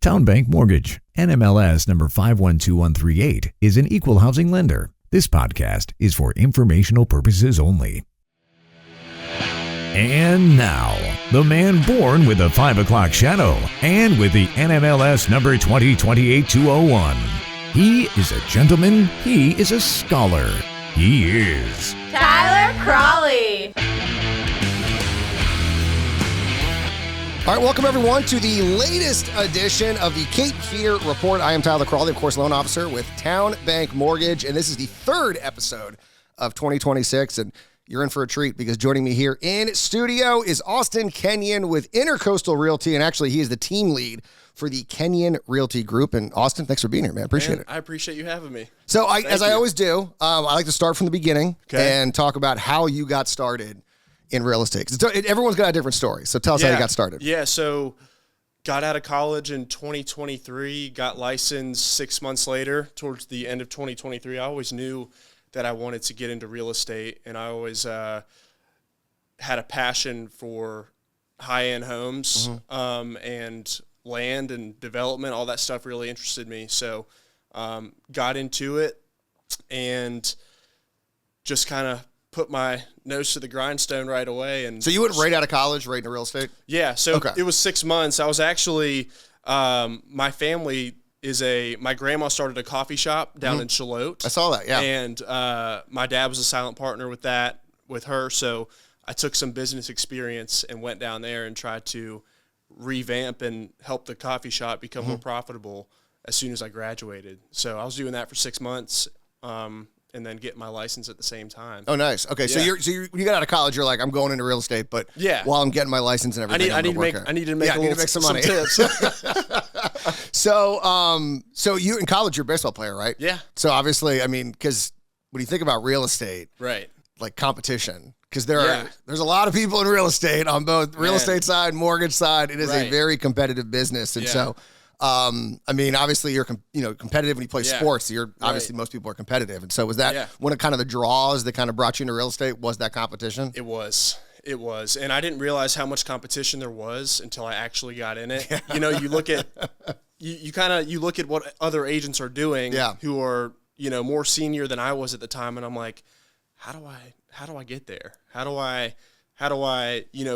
Town Bank Mortgage, NMLS number 512138, is an equal housing lender. This podcast is for informational purposes only. And now, the man born with a 5 o'clock shadow and with the NMLS number 2028-201. He is a gentleman. He is a scholar. He is Tyler Cralle. All right, welcome everyone to the latest edition of the Cape Fear Report. I am Tyler Cralle, of course, loan officer with Town Bank Mortgage, and this is the third episode of 2026, and you're in for a treat because joining me here in studio is Austin Kenyon with Intercoastal Realty, and actually he is the team lead for the Kenyon Realty Group. And Austin, thanks for being here, man. Appreciate it. I appreciate you having me. So as I always do, I like to start from the beginning and talk about how you got started in real estate. 'Cause everyone's got a different story. So tell us how you got started. Yeah, so got out of college in 2023, got licensed 6 months later, towards the end of 2023. I always knew that I wanted to get into real estate, and I always had a passion for high-end homes and land and development. All that stuff really interested me. So got into it and just kind of put my nose to the grindstone right away. And so you went right out of college, right into real estate? Yeah. So It was 6 months. I was actually, my family my grandma started a coffee shop down in Charlotte. I saw that, yeah. And my dad was a silent partner with her. So I took some business experience and went down there and tried to revamp and help the coffee shop become more profitable as soon as I graduated. So I was doing that for 6 months. And then get my license at the same time. Oh, nice. Okay, so you got out of college. You're like, I'm going into real estate, but while I'm getting my license and everything, I need to make some money. Tips. So you in college, you're a baseball player, right? Yeah. So obviously, I mean, because when you think about real estate, right, like competition, because there's a lot of people in real estate on both real estate side, mortgage side. It is a very competitive business, and so. I mean, obviously you're competitive when you play sports. You're obviously most people are competitive, and so was that one of kind of the draws that kind of brought you into real estate? Was that competition? It was, and I didn't realize how much competition there was until I actually got in it. You know, you look at you look at what other agents are doing, who are more senior than I was at the time, and I'm like, how do I get there? How do I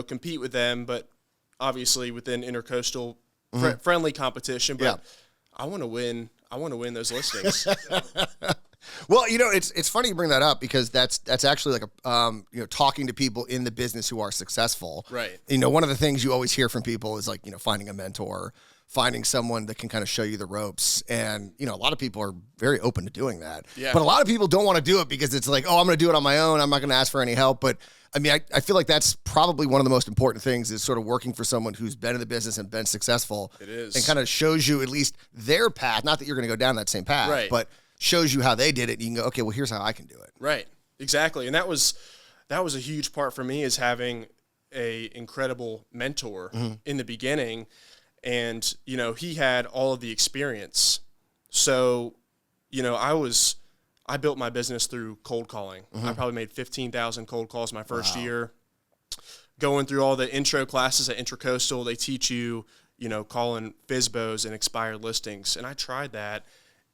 compete with them? But obviously within Intercoastal. Friendly competition, but I want to win. I want to win those listings. Well, it's funny you bring that up because that's actually like a talking to people in the business who are successful. Right. One of the things you always hear from people is like finding a mentor, finding someone that can kind of show you the ropes, and a lot of people are very open to doing that. Yeah. But a lot of people don't want to do it because it's like, oh, I'm going to do it on my own. I'm not going to ask for any help. But I mean, I feel like that's probably one of the most important things is sort of working for someone who's been in the business and been successful. It is. And kind of shows you at least their path. Not that you're going to go down that same path, but shows you how they did it. And you can go, okay, well, here's how I can do it. Right. Exactly. And that was a huge part for me is having a incredible mentor in the beginning. And, he had all of the experience. So, I built my business through cold calling. I probably made 15,000 cold calls my first year. Going through all the intro classes at Intercoastal, they teach you, calling FSBOs and expired listings. And I tried that,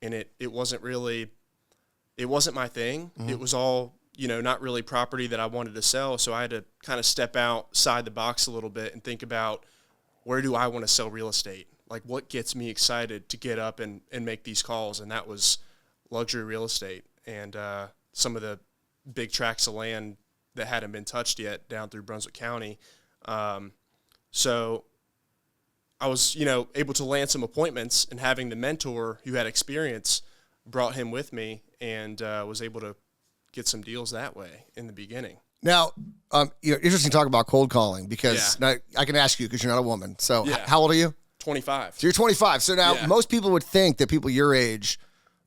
and it wasn't my thing. It was all, not really property that I wanted to sell. So I had to kind of step outside the box a little bit and think about, where do I want to sell real estate? Like, what gets me excited to get up and make these calls? And that was luxury real estate and some of the big tracts of land that hadn't been touched yet down through Brunswick County. So I was, able to land some appointments, and having the mentor who had experience brought him with me, and was able to get some deals that way in the beginning. Now, interesting talk about cold calling because now I can ask you because you're not a woman. So how old are you? 25. So you're 25. So now most people would think that people your age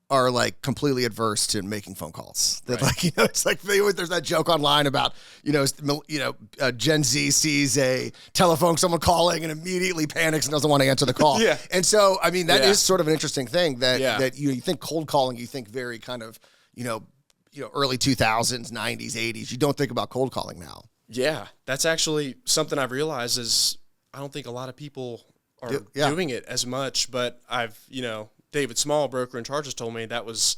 are like completely adverse to making phone calls. That it's like there's that joke online about Gen Z sees a telephone, someone calling, and immediately panics and doesn't want to answer the call. And so I mean that is sort of an interesting thing that you think cold calling, you think very kind of early 2000s, 90s, 80s. You don't think about cold calling now. Yeah, that's actually something I've realized is I don't think a lot of people are doing it as much, but David Small, broker in charge, has told me that was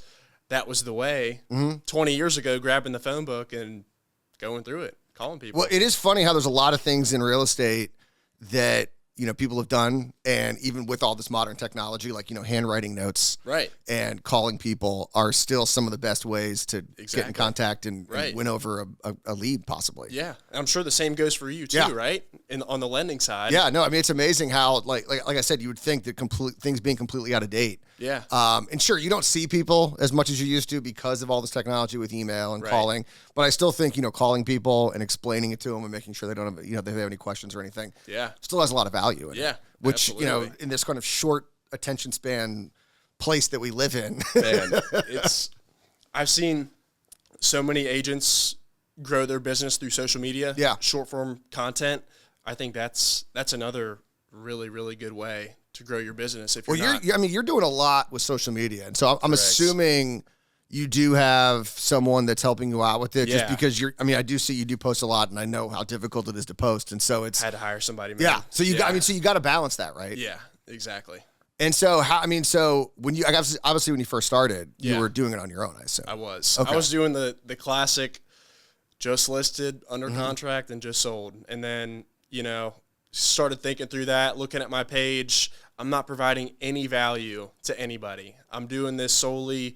the way 20 years ago, grabbing the phone book and going through it, calling people. Well, it is funny how there's a lot of things in real estate that, people have done, and even with all this modern technology, like, handwriting notes and calling people are still some of the best ways to get in contact and win over a lead, possibly. Yeah. And I'm sure the same goes for you too, right? On the lending side. Yeah, no, I mean, it's amazing how, like I said, you would think that things being completely out of date. Yeah. And sure, you don't see people as much as you used to because of all this technology with email and calling, but I still think, calling people and explaining it to them and making sure they don't have, if they have any questions or anything. Yeah. Still has a lot of value in it. Which, absolutely. In this kind of short attention span place that we live in. Man, I've seen so many agents grow their business through social media. Yeah. Short form content. I think that's another really, really good way to grow your business. If you're doing a lot with social media. And so I'm assuming you do have someone that's helping you out with it, just because I do see you do post a lot, and I know how difficult it is to post. And so it's had to hire somebody. Man. Yeah. So you got to balance that, right? Yeah, exactly. And so when you obviously when you first started, you were doing it on your own, I assume. I was. Okay. I was doing the classic, just listed, under contract, and just sold. And then, started thinking through that, looking at my page. I'm not providing any value to anybody. I'm doing this solely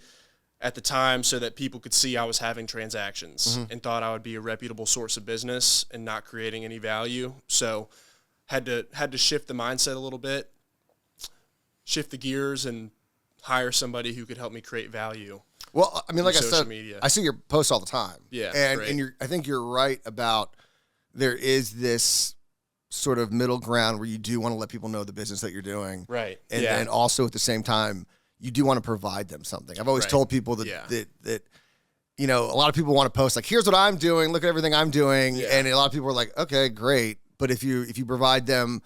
at the time so that people could see I was having transactions and thought I would be a reputable source of business and not creating any value. So had to shift the mindset a little bit, shift the gears, and hire somebody who could help me create value. Well, I mean, like I said, media. I see your posts all the time. Yeah. And I think you're right about there is this sort of middle ground where you do want to let people know the business that you're doing. Right. And then also at the same time, you do want to provide them something. I've always told people that a lot of people want to post like, here's what I'm doing, look at everything I'm doing. Yeah. And a lot of people are like, okay, great. But if you provide them,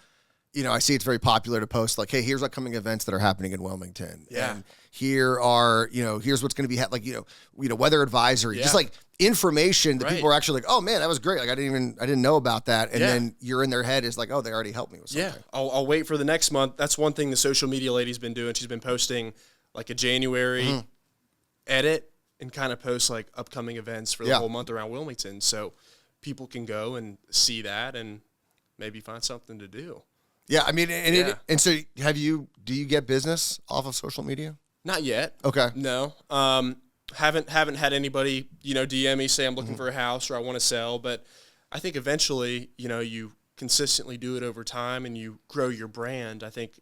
I see it's very popular to post like, hey, here's upcoming events that are happening in Wilmington. Yeah. And here are, here's what's going to be weather advisory, just like information that people are actually like, oh man, that was great. Like I didn't know about that. And then you're in their head is like, oh, they already helped me with something. Yeah. I'll wait for the next month. That's one thing the social media lady's been doing. She's been posting like a January edit and kind of post like upcoming events for the whole month around Wilmington. So people can go and see that and maybe find something to do. Yeah. I mean, and so do you get business off of social media? Not yet. Okay. No. Haven't had anybody, DM me say I'm looking for a house or I want to sell, but I think eventually, you consistently do it over time and you grow your brand. I think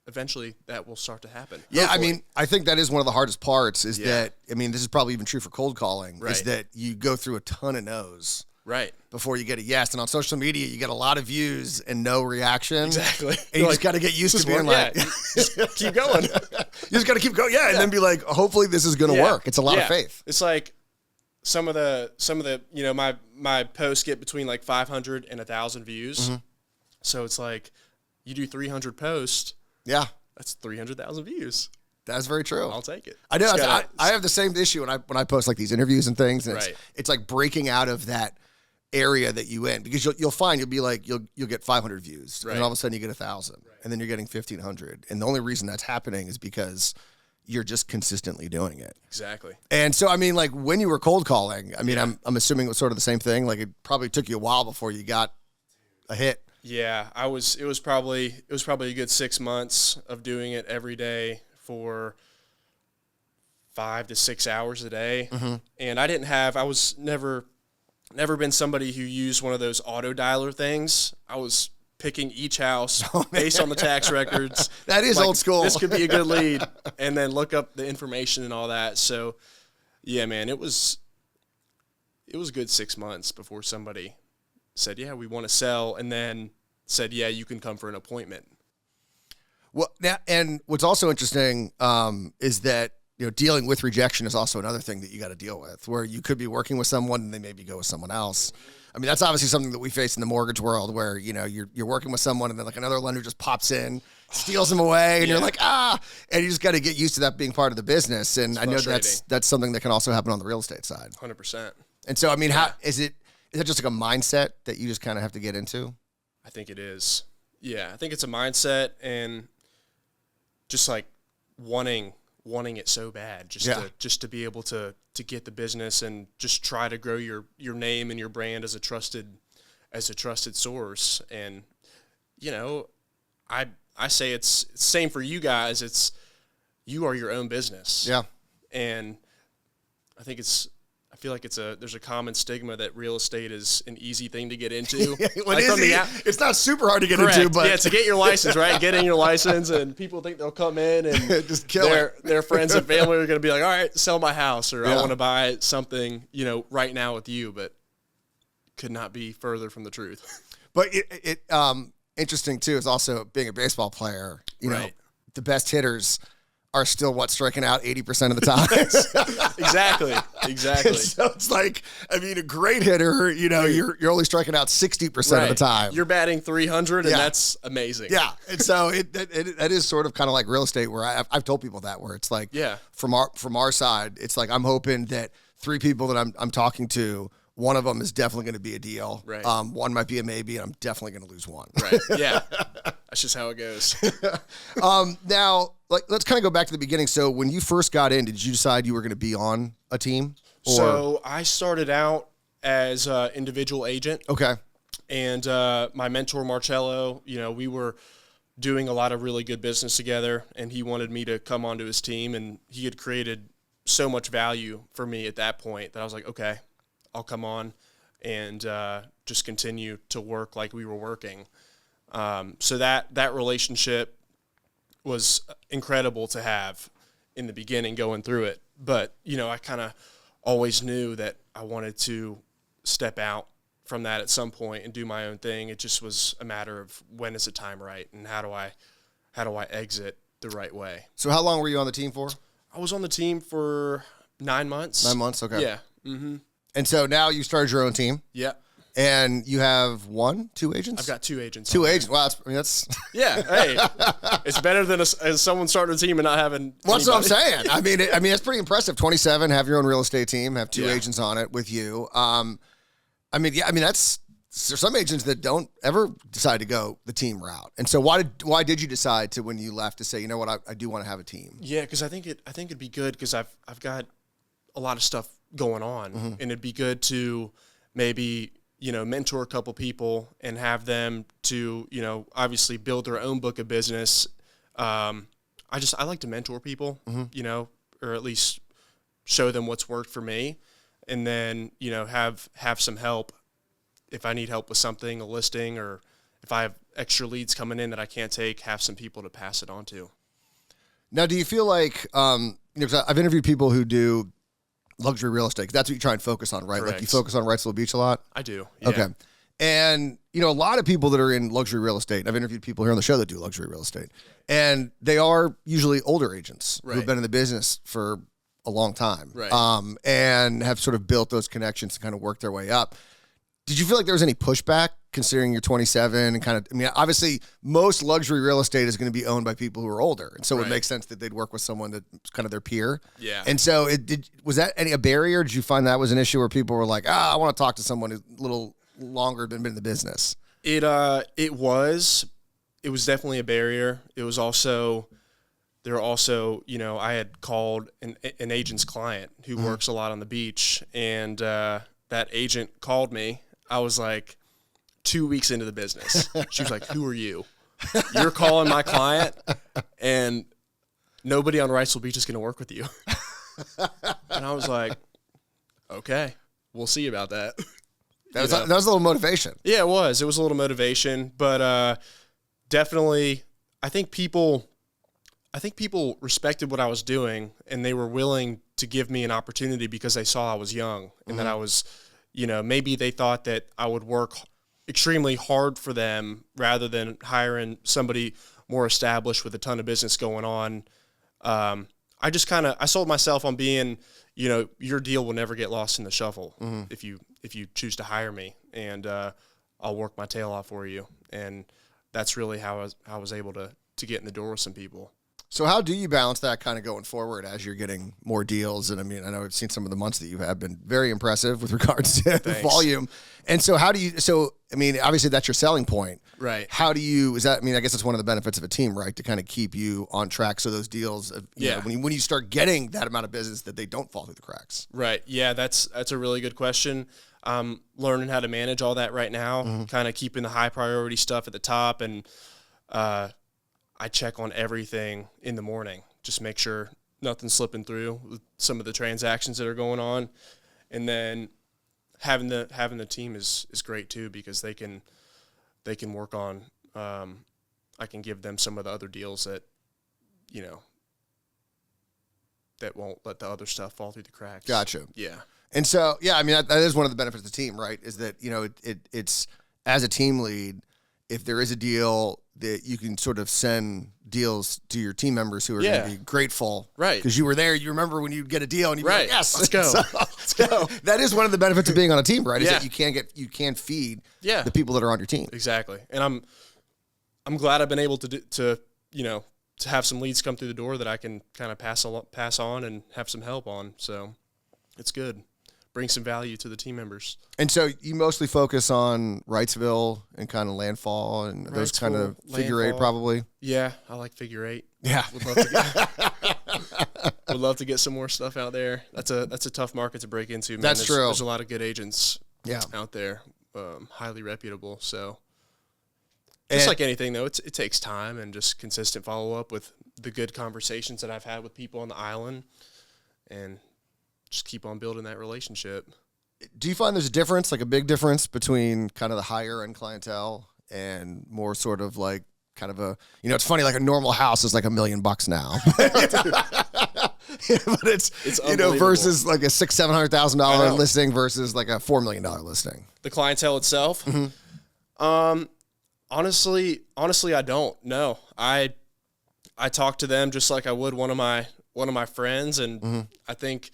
eventually that will start to happen. Yeah, hopefully. I mean, I think that is one of the hardest parts is that, this is probably even true for cold calling, is that you go through a ton of no's. Right. Before you get a yes. And on social media, you get a lot of views and no reaction. Exactly. And you just got to get used to being like, just keep going. You just got to keep going. Yeah. And then be like, hopefully this is going to work. It's a lot of faith. It's like some of the, my posts get between like 500 and 1,000 views. So it's like you do 300 posts. Yeah. That's 300,000 views. That's very true. I'll take it. I know. I have the same issue when I post like these interviews and things. And it's like breaking out of that area that you in, because you'll find you'll be like you'll get 500 views and all of a sudden you get 1,000 and then you're getting 1,500, and the only reason that's happening is because you're just consistently doing it. Exactly. And so like when you were cold calling, I'm assuming it was sort of the same thing. Like it probably took you a while before you got a hit. Yeah, it was probably a good 6 months of doing it every day for 5 to 6 hours a day. And I was never been somebody who used one of those auto dialer things. I was picking each house based on the tax records. That is old school. This could be a good lead, and then look up the information and all that. So, yeah, man, it was a good 6 months before somebody said, yeah, we want to sell, and then said, yeah, you can come for an appointment. Well, now, and what's also interesting is that dealing with rejection is also another thing that you got to deal with, where you could be working with someone and they maybe go with someone else. That's obviously something that we face in the mortgage world, where you're working with someone and then like another lender just pops in, steals them away, and you're like, and you just got to get used to that being part of the business. And I know that's something that can also happen on the real estate side. 100%. And so how is it just like a mindset that you just kind of have to get into? I think it is. Yeah, I think it's a mindset and just like wanting it so bad, just to be able to get the business and just try to grow your name and your brand as a trusted source. And I say it's same for you guys. You are your own business. Yeah. And I feel like there's a common stigma that real estate is an easy thing to get into. It's not super hard to get Correct. into, but yeah, to get your license, right? Getting your license, and people think they'll come in and just kill their friends and family are going to be like, all right, sell my house, or I Yeah. want to buy something, right now with you, but could not be further from the truth. But it interesting too is also being a baseball player. You know, Right. the best hitters are still striking out 80% of the time. Exactly. So it's like, I mean, a great hitter, you're only striking out 60% of the time. You're batting 300, Yeah. and that's amazing. Yeah, and so it is sort of kind of like real estate, where I've told people that, where it's like, Yeah. from our side, it's like I'm hoping that 3 people that I'm talking to, one of them is definitely going to be a deal. Right. One might be a maybe, and I'm definitely going to lose one. Right. Yeah. That's just how it goes. Now, let's kind of go back to the beginning. So when you first got in, did you decide you were going to be on a team? Or? So I started out as an individual agent. Okay. And my mentor, Marcello, we were doing a lot of really good business together, and he wanted me to come onto his team, and he had created so much value for me at that point that I was like, okay, I'll come on and just continue to work like we were working. So that relationship was incredible to have in the beginning going through it. But, I kind of always knew that I wanted to step out from that at some point and do my own thing. It just was a matter of when is the time right and how do I exit the right way. So how long were you on the team for? I was on the team for 9 months. 9 months, okay. Yeah. Mm-hmm. And so now you started your own team. Yeah. And you have 2 agents? I've got 2 agents. 2 agents. Wow, that's Yeah. Hey, it's better than as someone starting a team and not having. Well, that's what I'm anybody. saying. I mean, it's pretty impressive. 27, have your own real estate team, have 2 Yeah. agents on it with you. There's some agents that don't ever decide to go the team route. And so why did you decide to, when you left, to say, you know what, I do want to have a team? Yeah, because I think it'd be good because I've got a lot of stuff going on, Mm-hmm. and it'd be good to maybe mentor a couple people and have them to obviously build their own book of business. I like to mentor people, Mm-hmm. Or at least show them what's worked for me, and then have some help if I need help with something, a listing, or if I have extra leads coming in that I can't take, have some people to pass it on to. Now, do you feel like, 'cause I've interviewed people who do luxury real estate, 'cause that's what you try and focus on, right? Correct. Like you focus on Wrightsville Beach a lot? I do. Yeah. Okay. And, a lot of people that are in luxury real estate, I've interviewed people here on the show that do luxury real estate, and they are usually older agents who've Right. been in the business for a long time, Right. And have sort of built those connections to kind of work their way up. Did you feel like there was any pushback, considering you're 27 and kind of, obviously most luxury real estate is going to be owned by people who are older. And so it Right. makes sense that they'd work with someone that's kind of their peer. Yeah. And so was that a barrier? Did you find that was an issue where people were like, I want to talk to someone who's a little longer been in the business? It was definitely a barrier. It was also, I had called an agent's client who works a lot on the beach, and that agent called me. I was like 2 weeks into the business. She was like, "Who are you? You're calling my client, and nobody on Wrightsville Beach is going to work with you." And I was like, "Okay, we'll see about that." That was a little motivation. Yeah, it was. It was a little motivation, but definitely, I think people respected what I was doing, and they were willing to give me an opportunity because they saw I was young and that I was, maybe they thought that I would work extremely hard for them rather than hiring somebody more established with a ton of business going on. I sold myself on being, your deal will never get lost in the shuffle if you choose to hire me, and I'll work my tail off for you. And that's really how I was able to get in the door with some people. So how do you balance that kind of going forward as you're getting more deals? And I know I've seen some of the months that you have been very impressive with regards to the volume. And so I mean, obviously that's your selling point. Right. How do you, is that, I mean, I guess it's one of the benefits of a team, right? To kind of keep you on track. So those deals, you know, when you start getting that amount of business, that they don't fall through the cracks. Right. Yeah. That's a really good question. Learning how to manage all that right now, kind of keeping the high priority stuff at the top. And, I check on everything in the morning, just make sure nothing's slipping through with some of the transactions that are going on. And then having the team is great too, because they can work on, I can give them some of the other deals that, you know, that won't let the other stuff fall through the cracks. Gotcha. Yeah. And so, yeah, I mean, that is one of the benefits of the team, right? Is that, you know, it's as a team lead, if there is a deal that you can sort of send deals to your team members who are going to be grateful. Right. Because you were there. You remember when you get a deal and you'd be like, yes, let's go. Let's go. That is one of the benefits of being on a team, right? Is that you can feed the people that are on your team. Exactly. And I'm glad I've been able to you know, to have some leads come through the door that I can kind of pass on and have some help on. So it's good. Bring some value to the team members. And so you mostly focus on Wrightsville and kind of landfall and those kind of figure eight, probably. Yeah, I like figure eight. Yeah, Would love to get some more stuff out there. That's a tough market to break into. Man. That's true. There's a lot of good agents. Yeah. Out there, highly reputable. So just like anything, though, it takes time and just consistent follow up with the good conversations that I've had with people on the island, and just keep on building that relationship. Do you find there's a difference, like a big difference between kind of the higher end clientele and more sort of like kind of a, you know, it's funny, like a normal house is like $1 million now, but it's you know, versus like a $600,000-$700,000 listing versus like a $4 million listing. The clientele itself, honestly, I don't know. I talk to them just like I would one of my friends, and I think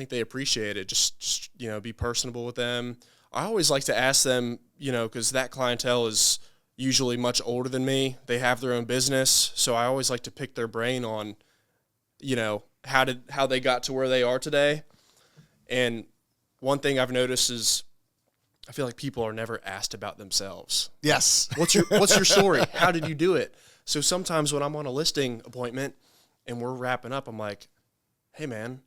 they appreciate it. Just, you know, be personable with them. I always like to ask them, you know, because that clientele is usually much older than me. They have their own business. So I always like to pick their brain on, you know, how they got to where they are today. And one thing I've noticed is I feel like people are never asked about themselves. Yes. What's your story? How did you do it? So sometimes when I'm on a listing appointment and we're wrapping up, I'm like, hey man,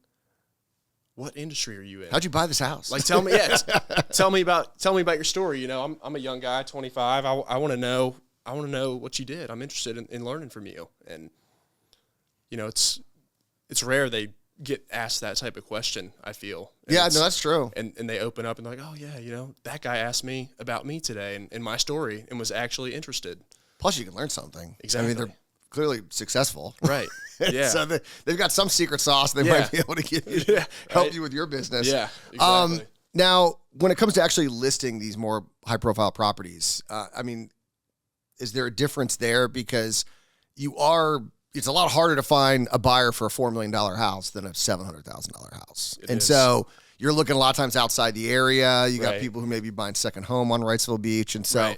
what industry are you in? How'd you buy this house? Like, tell me about your story. You know, I'm a young guy, 25. I want to know what you did. I'm interested in learning from you. And, you know, it's rare they get asked that type of question, I feel. And yeah, no, that's true. And they open up and they're like, oh yeah, you know, that guy asked me about me today and my story and was actually interested. Plus you can learn something. Exactly. I mean, they're clearly successful. Right. Yeah. So they've got some secret sauce they might be able to give you, help you with your business. Yeah, exactly. Now, when it comes to actually listing these more high-profile properties, I mean, is there a difference there? Because it's a lot harder to find a buyer for a $4 million house than a $700,000 house. So you're looking a lot of times outside the area. You got people who may be buying second home on Wrightsville Beach. And so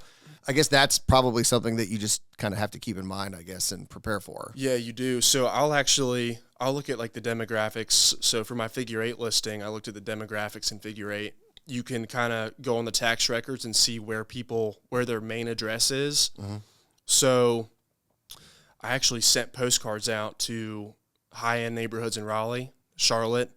I guess that's probably something that you just kind of have to keep in mind, I guess, and prepare for. Yeah, you do. So I'll look at like the demographics. So for my figure eight listing, I looked at the demographics in figure eight. You can kind of go on the tax records and see where their main address is. Mm-hmm. So I actually sent postcards out to high-end neighborhoods in Raleigh, Charlotte.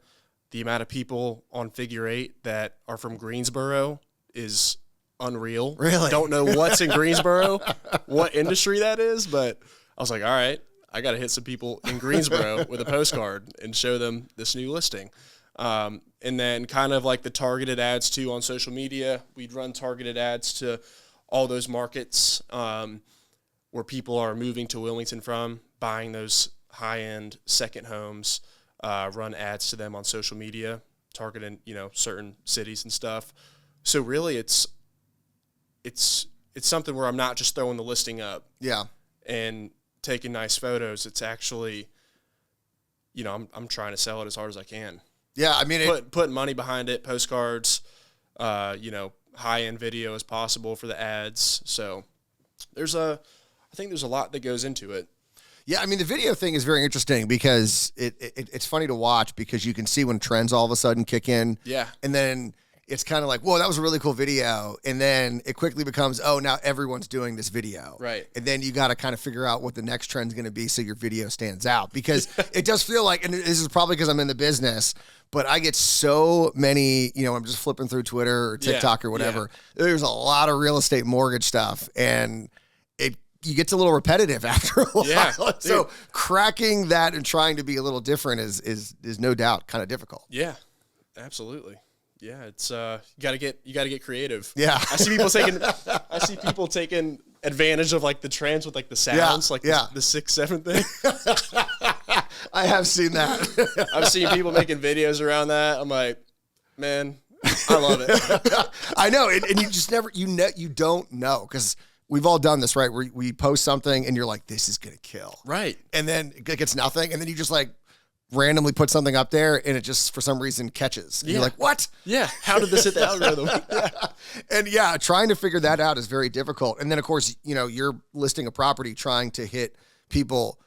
The amount of people on figure eight that are from Greensboro is unreal. Really? Don't know what's in Greensboro, what industry that is, but I was like, all right, I got to hit some people in Greensboro with a postcard and show them this new listing. And then kind of like the targeted ads too on social media. We'd run targeted ads to all those markets where people are moving to Wilmington from, buying those high-end second homes, run ads to them on social media, targeting, you know, certain cities and stuff. So really it's something where I'm not just throwing the listing up and taking nice photos. It's actually, you know, I'm trying to sell it as hard as I can. Yeah, I mean, putting money behind it, postcards, you know, high-end video as possible for the ads. So I think there's a lot that goes into it. Yeah, I mean, the video thing is very interesting because it's funny to watch because you can see when trends all of a sudden kick in. Yeah. And then it's kind of like, whoa, that was a really cool video. And then it quickly becomes, oh, now everyone's doing this video. Right. And then you got to kind of figure out what the next trend's going to be so your video stands out. Because it does feel like, and this is probably because I'm in the business, but I get so many, I'm just flipping through Twitter or TikTok or whatever. There's a lot of real estate mortgage stuff. And you get a little repetitive after a while. Yeah, so cracking that and trying to be a little different is no doubt kind of difficult. Yeah, absolutely. Yeah, it's you gotta get creative. Yeah. I see people taking advantage of like the trends with like the sounds, the 6-7 thing. I have seen that. I've seen people making videos around that. I'm like, man, I love it. I know, and you just never you don't know, because we've all done this, right? Where we post something and you're like, this is gonna kill. Right. And then it gets nothing, and then you just like randomly put something up there and it just for some reason catches. And you're like, what? Yeah. How did this hit the algorithm? And trying to figure that out is very difficult. And then of course, you're listing a property trying to hit people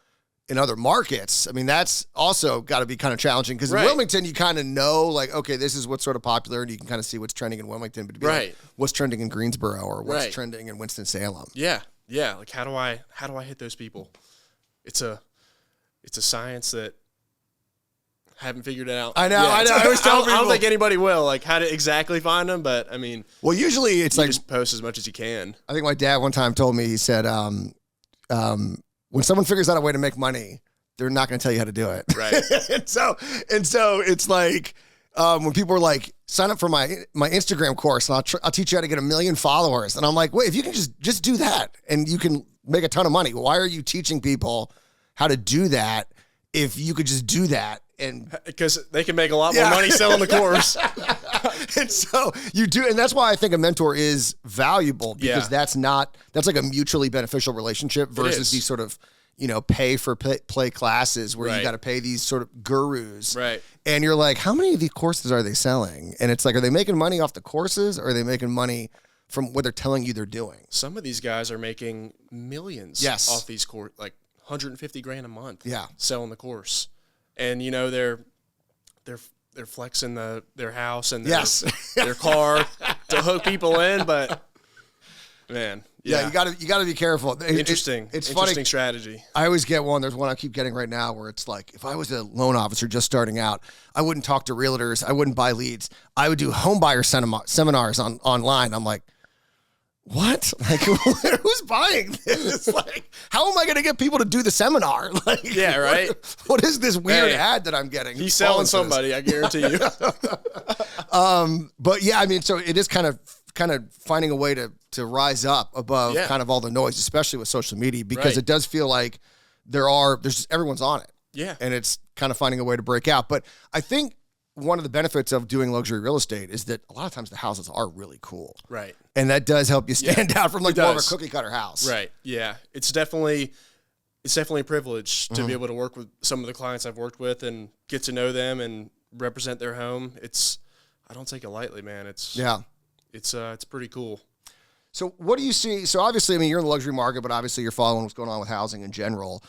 in other markets. I mean, that's also got to be kind of challenging, because in Wilmington, you kind of know, like, okay, this is what's sort of popular, and you can kind of see what's trending in Wilmington, but to be like, what's trending in Greensboro or what's trending in Winston-Salem? Yeah. Yeah. Like, how do I hit those people? It's a science that I haven't figured it out. I know. I don't think anybody will, like, how to exactly find them, but I mean, well, usually it's like, just post as much as you can. I think my dad one time told me, he said, when someone figures out a way to make money, they're not going to tell you how to do it. Right. and so it's like, when people are like, sign up for my Instagram course and I'll teach you how to get 1 million followers. And I'm like, wait, if you can just do that and you can make a ton of money, why are you teaching people how to do that if you could just do that? And because they can make a lot more money selling the course. And so you do. And that's why I think a mentor is valuable, because that's like a mutually beneficial relationship versus these sort of, pay for play classes where you got to pay these sort of gurus. Right. And you're like, how many of these courses are they selling? And it's like, are they making money off the courses, or are they making money from what they're telling you they're doing? Some of these guys are making millions off these courses, like $150,000 a month. Yeah. Selling the course. And they're flexing their house and their car to hook people in, but man, you got to be careful. Interesting Funny strategy. I always get one. There's one I keep getting right now where it's like, if I was a loan officer just starting out, I wouldn't talk to realtors, I wouldn't buy leads, I would do home buyer seminars online. I'm like, what? Like, who's buying this? Like, how am I going to get people to do the seminar? Like, right. What is this weird ad that I'm getting? He's selling somebody, I guarantee you. But yeah, I mean, so it is kind of finding a way to rise up above kind of all the noise, especially with social media, because it does feel like there's just, everyone's on it. Yeah. And it's kind of finding a way to break out. But I think one of the benefits of doing luxury real estate is that a lot of times the houses are really cool. Right. And that does help you stand out from like more of a cookie cutter house. Right. Yeah. It's definitely a privilege to be able to work with some of the clients I've worked with and get to know them and represent their home. I don't take it lightly, man. It's pretty cool. So what do you see? So obviously, I mean, you're in the luxury market, but obviously you're following what's going on with housing in general.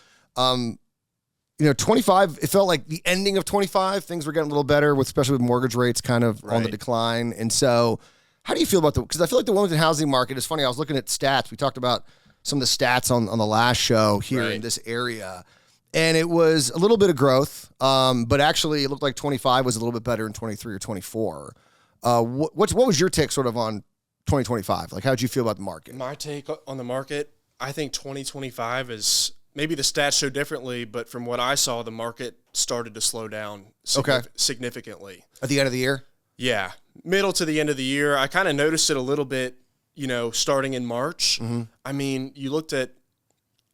25, it felt like the ending of 25, things were getting a little better, especially with mortgage rates kind of on the decline. And so how do you feel about because I feel like the Wilmington housing market is funny. I was looking at stats. We talked about some of the stats on the last show here in this area. And it was a little bit of growth, but actually it looked like 25 was a little bit better in 23 or 24. What was your take sort of on 2025? Like, how'd you feel about the market? My take on the market, I think 2025 is, maybe the stats show differently, but from what I saw, the market started to slow down significantly. At the end of the year? Yeah. Middle to the end of the year. I kind of noticed it a little bit, starting in March. Mm-hmm. I mean,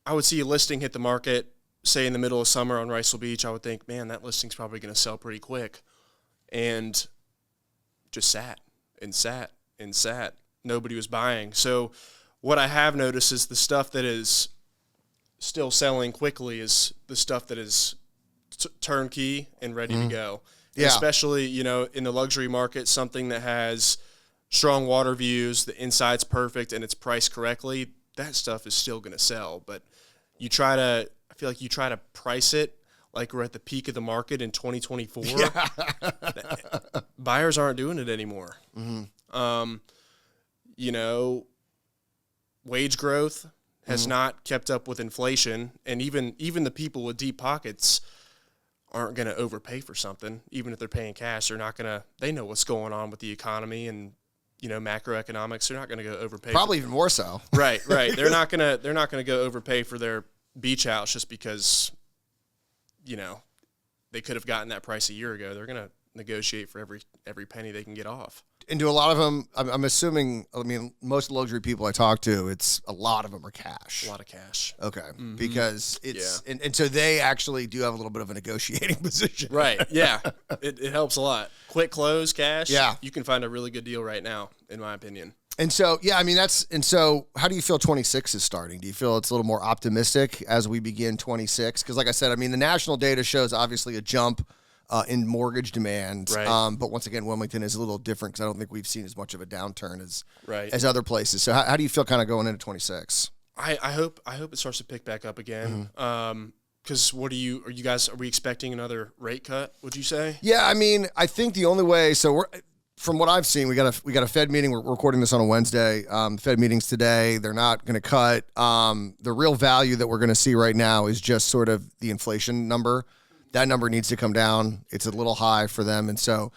I would see a listing hit the market, say in the middle of summer on Riceville Beach. I would think, man, that listing's probably going to sell pretty quick. And just sat and sat and sat. Nobody was buying. So what I have noticed is the stuff that is still selling quickly is the stuff that is turnkey and ready to go. Yeah. Especially, in the luxury market, something that has strong water views, the inside's perfect, and it's priced correctly, that stuff is still going to sell. But I feel like you try to price it like we're at the peak of the market in 2024. Buyers aren't doing it anymore. You know, wage growth has not kept up with inflation, and even the people with deep pockets aren't going to overpay for something. Even if they're paying cash, they're not going to. They know what's going on with the economy and, you know, macroeconomics. They're not going to go overpay. Probably even more so. Right. They're not gonna go overpay for their beach house just because, you know, they could have gotten that price a year ago. They're gonna negotiate for every penny they can get off. And do a lot of them, I'm assuming, I mean, most luxury people I talk to, it's a lot of them are cash. A lot of cash. Okay. Because it's, and so they actually do have a little bit of a negotiating position. Right. Yeah. It helps a lot. Quick close cash. Yeah. You can find a really good deal right now, in my opinion. And so, yeah, I mean, so how do you feel 26 is starting? Do you feel it's a little more optimistic as we begin 26? Because like I said, I mean, the national data shows obviously a jump in mortgage demand. Right. But once again, Wilmington is a little different because I don't think we've seen as much of a downturn as other places. So how do you feel kind of going into 26? I hope it starts to pick back up again. Because are we expecting another rate cut, would you say? Yeah, I mean, I think the only way, from what I've seen, we got a Fed meeting. We're recording this on a Wednesday. The Fed meeting's today. They're not going to cut. The real value that we're going to see right now is just sort of the inflation number. That number needs to come down. It's a little high for them. And so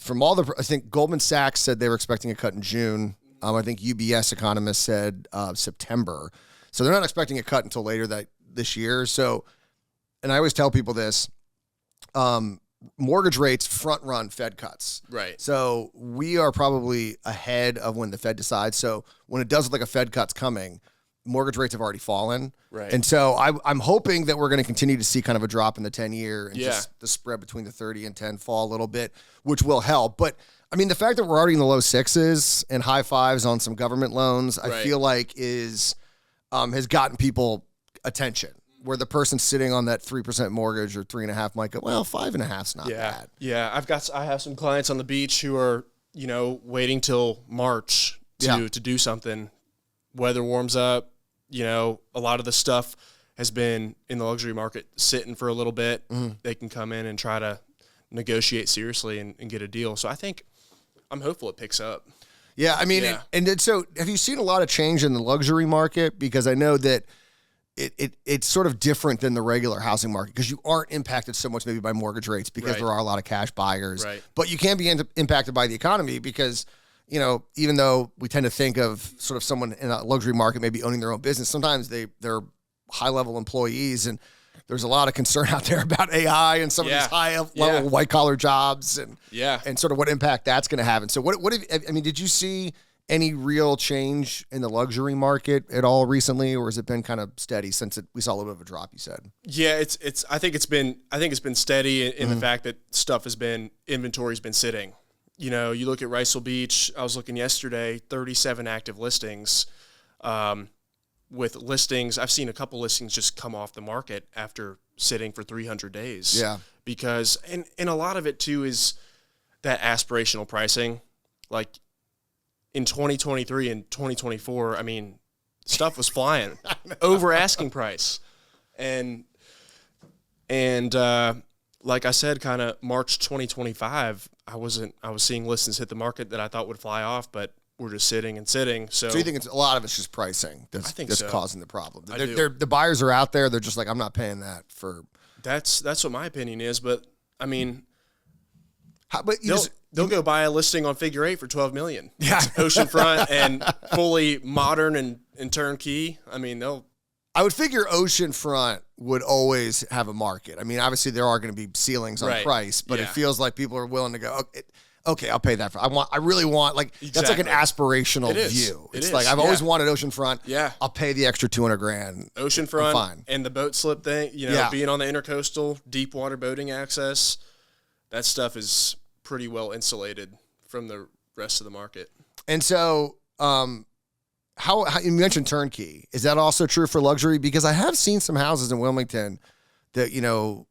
I think Goldman Sachs said they were expecting a cut in June. I think UBS economists said September. So they're not expecting a cut until later this year. So, and I always tell people this, mortgage rates front run Fed cuts. Right. So we are probably ahead of when the Fed decides. So when it does look like a Fed cut's coming, mortgage rates have already fallen. Right. And so I'm hoping that we're going to continue to see kind of a drop in the 10-year and just the spread between the 30 and 10 fall a little bit, which will help. But I mean, the fact that we're already in the low sixes and high fives on some government loans, I feel like has gotten people attention. Where the person sitting on that 3% mortgage or 3.5 might go, well, 5.5's not bad. Yeah. I have some clients on the beach who are, you know, waiting till March to do something. Weather warms up, you know, a lot of the stuff has been in the luxury market sitting for a little bit. They can come in and try to negotiate seriously and get a deal. So I'm hopeful it picks up. Yeah, I mean, and so have you seen a lot of change in the luxury market? Because I know that it's sort of different than the regular housing market because you aren't impacted so much maybe by mortgage rates because there are a lot of cash buyers. Right. But you can be impacted by the economy because, you know, even though we tend to think of sort of someone in a luxury market maybe owning their own business, sometimes they're high-level employees, and there's a lot of concern out there about AI and some of these high-level white-collar jobs and sort of what impact that's going to have. And so did you see any real change in the luxury market at all recently, or has it been kind of steady since we saw a little bit of a drop, you said? Yeah, I think it's been steady in the fact that inventory's been sitting. You know, you look at Ricel Beach, I was looking yesterday, 37 active listings. With listings, I've seen a couple listings just come off the market after sitting for 300 days. Yeah. Because, and a lot of it too is that aspirational pricing. Like in 2023 and 2024, I mean, stuff was flying over asking price. And like I said, kind of March 2025, I was seeing listings hit the market that I thought would fly off, but we're just sitting and sitting. So you think a lot of it's just pricing that's causing the problem? I do. The buyers are out there. They're just like, I'm not paying that for. That's what my opinion is. But I mean, they'll go buy a listing on Figure 8 for $12 million. Yeah, oceanfront and fully modern and turnkey. I mean, I would figure oceanfront would always have a market. I mean, obviously there are going to be ceilings on price, but it feels like people are willing to go, okay, I'll pay that for. I really want that's like an aspirational view. It's like I've always wanted oceanfront. Yeah, I'll pay the extra $200,000. Oceanfront, fine. And the boat slip thing. You know, being on the intercoastal, deep water boating access, that stuff is pretty well insulated from the rest of the market. And so, how you mentioned turnkey? Is that also true for luxury? Because I have seen some houses in Wilmington that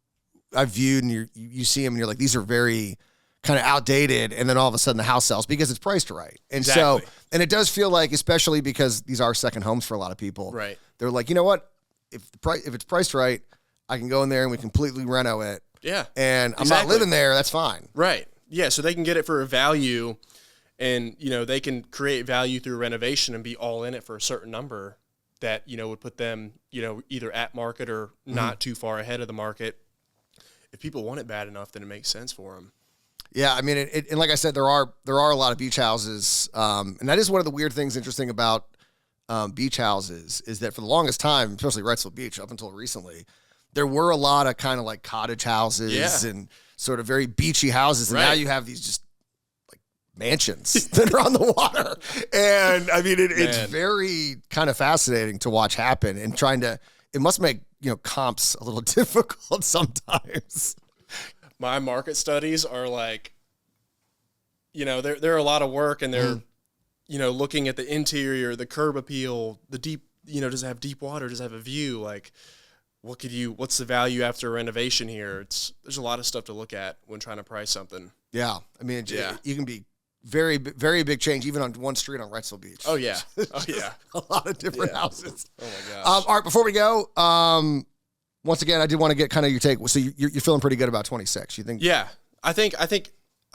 I've viewed, and you see them, and you're like, these are very kind of outdated, and then all of a sudden the house sells because it's priced right. And so, and it does feel like, especially because these are second homes for a lot of people, right? They're like, you know what? If it's priced right, I can go in there and we completely reno it. Yeah. And I'm exactly. not living there. That's fine. Right. Yeah. So they can get it for a value, and, you know, they can create value through renovation and be all in it for a certain number that, you know, would put them, you know, either at market or not too far ahead of the market. If people want it bad enough, then it makes sense for them. Yeah, I mean, and like I said, there are a lot of beach houses, and that is one of the weird things interesting about beach houses is that for the longest time, especially Wrightsville Beach, up until recently, there were a lot of kind of like cottage houses and sort of very beachy houses, and now you have these just like mansions that are on the water, and I mean, it's very kind of fascinating to watch happen, and it must make, you know, comps a little difficult sometimes. My market studies are like, you know, they're a lot of work, and they're, you know, looking at the interior, the curb appeal, the deep, you know, does it have deep water? Does it have a view? Like, what's the value after renovation here? There's a lot of stuff to look at when trying to price something. Yeah. I mean, you can be very, very big change even on one street on Wrightsville Beach. Oh yeah. Oh yeah. A lot of different houses. Oh my gosh. All right. Before we go, once again, I did want to get kind of your take. So you're feeling pretty good about 26. You think? Yeah, I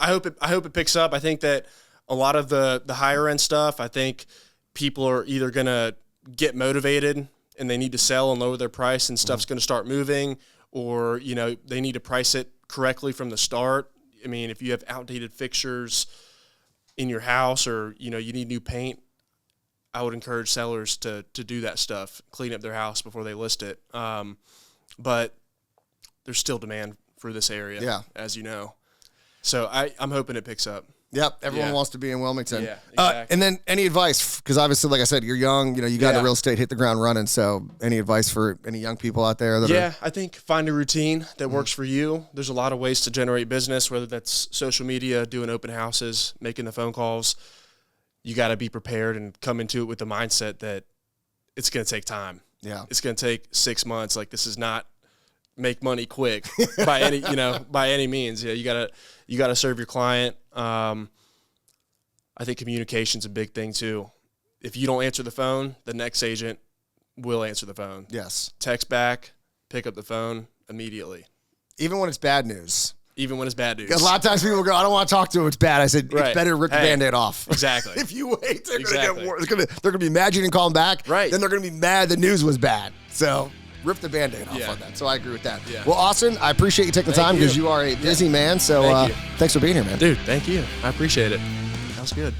hope it picks up. I think that a lot of the higher end stuff, I think people are either going to get motivated and they need to sell and lower their price, and stuff's going to start moving, or, you know, they need to price it correctly from the start. I mean, if you have outdated fixtures in your house, or, you know, you need new paint, I would encourage sellers to do that stuff, clean up their house before they list it. But there's still demand for this area, as you know. So I'm hoping it picks up. Yep, everyone wants to be in Wilmington. Yeah, exactly. And then any advice, because obviously, like I said, you're young, you know, you got into real estate, hit the ground running. So any advice for any young people out there? I think find a routine that works for you. There's a lot of ways to generate business, whether that's social media, doing open houses, making the phone calls. You got to be prepared and come into it with the mindset that it's going to take time. Yeah. It's going to take 6 months. Like, this is not make money quick by any means. Yeah. You gotta serve your client. I think communication's a big thing too. If you don't answer the phone, the next agent will answer the phone. Yes. Text back, pick up the phone immediately. Even when it's bad news. Even when it's bad news. Because a lot of times people go, I don't want to talk to him. It's bad. I said, it's better to rip the Band-Aid off. Exactly. If you wait, they're going to be mad you didn't call them back. Right. Then they're going to be mad the news was bad. So rip the Band-Aid off on that. So I agree with that. Yeah. Well, Austin, I appreciate you taking the time because you are a busy man. So Thank you. thanks for being here, man. Dude, thank you. I appreciate it. That was good.